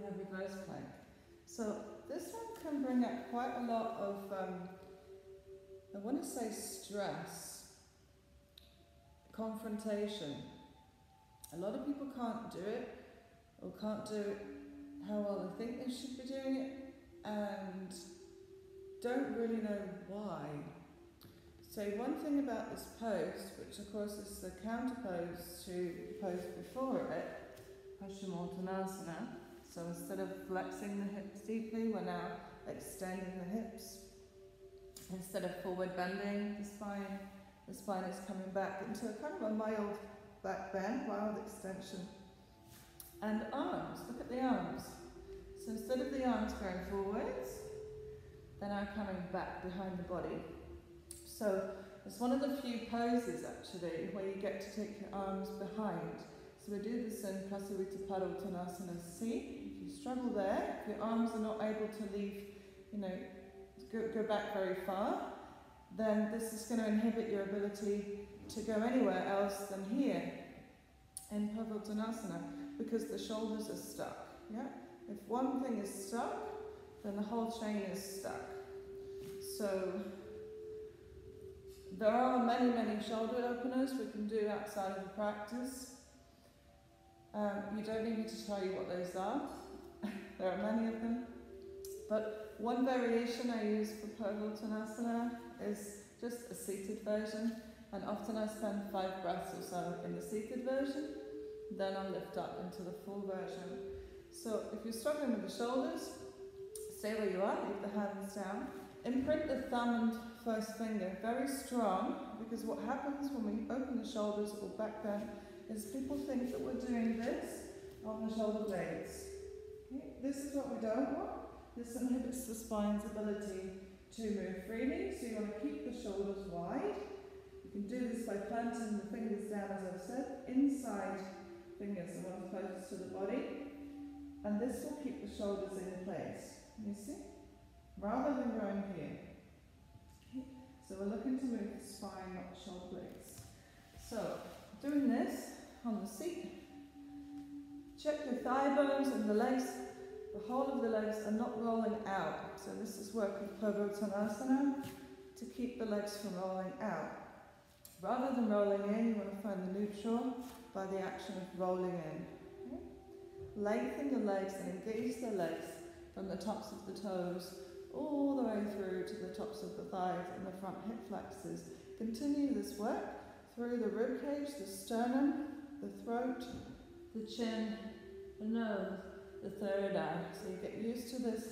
heavy close plank. So this one can bring up quite a lot of, I want to say stress, confrontation. A lot of people can't do it, or can't do it how well they think they should be doing it, and don't really know why. So one thing about this pose, which of course is the counterpose to the pose before it, Purvottonasana. So instead of flexing the hips deeply, we're now extending the hips. Instead of forward bending the spine is coming back into a kind of a mild back bend, mild extension. And arms, look at the arms. So instead of the arms going forwards, they're now coming back behind the body. So it's one of the few poses actually where you get to take your arms behind. So we do this in Purvottonasana C. If you struggle there, if your arms are not able to leave, go back very far, then this is going to inhibit your ability to go anywhere else than here in Purvottonasana, because the shoulders are stuck. Yeah? If one thing is stuck, then the whole chain is stuck. So there are many, many shoulder openers we can do outside of the practice. You don't need me to tell you what those are. There are many of them. But one variation I use for Purvottonasana is just a seated version, and often I spend 5 breaths or so in the seated version, then I'll lift up into the full version. So if you're struggling with the shoulders, stay where you are, leave the hands down. Imprint the thumb and first finger very strong, because what happens when we open the shoulders or back bend is people think that we're doing this on the shoulder blades. Okay? This is what we don't want. This inhibits the spine's ability to move freely, so you want to keep the shoulders wide. You can do this by planting the fingers down, as I've said, inside fingers, the ones closest to the body, and this will keep the shoulders in place, you see, rather than going here. Okay. So we're looking to move the spine, not the shoulder blades. So, doing this on the seat, check your thigh bones and the legs. The whole of the legs are not rolling out. So this is work with Purvottonasana to keep the legs from rolling out. Rather than rolling in, you want to find the neutral by the action of rolling in. Okay? Lengthen your legs and engage the legs from the tops of the toes all the way through to the tops of the thighs and the front hip flexors. Continue this work through the rib cage, the sternum, the throat, the chin, the nose, the third eye. So you get used to this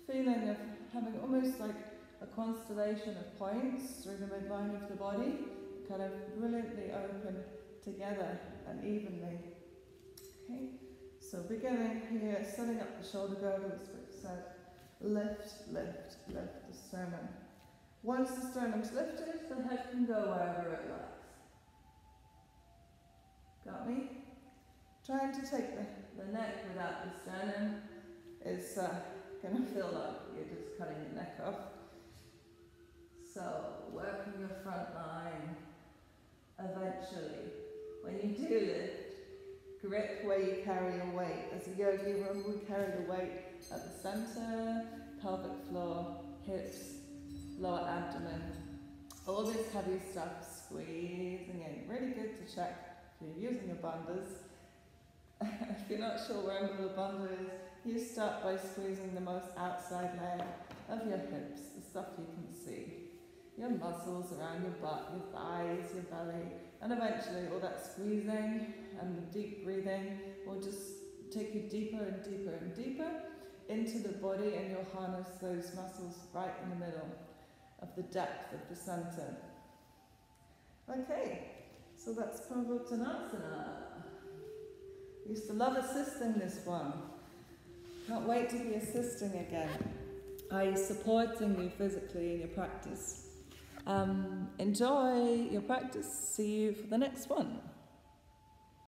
feeling of having almost like a constellation of points through the midline of the body, kind of brilliantly open together and evenly. Okay, so beginning here, setting up the shoulder girdles, which said lift, lift, lift the sternum. Once the sternum's lifted, the head can go wherever it likes. Got me? Trying to take the neck without the sternum is going to feel like you're just cutting your neck off. So, working your front line. Eventually, when you do lift, grip where you carry your weight. As a yogi, remember we carry the weight at the center, pelvic floor, hips, lower abdomen. All this heavy stuff squeezing in. Really good to check if you're using a bandhas. If you're not sure where the bandha is, you start by squeezing the most outside layer of your hips, the stuff you can see. Your muscles around your butt, your thighs, your belly, and eventually all that squeezing and the deep breathing will just take you deeper and deeper and deeper into the body, and you'll harness those muscles right in the middle of the depth of the center. Okay, so that's Purvottonasana. Used to love assisting this one. Can't wait to be assisting again. I supporting you physically in your practice. Enjoy your practice. See you for the next one.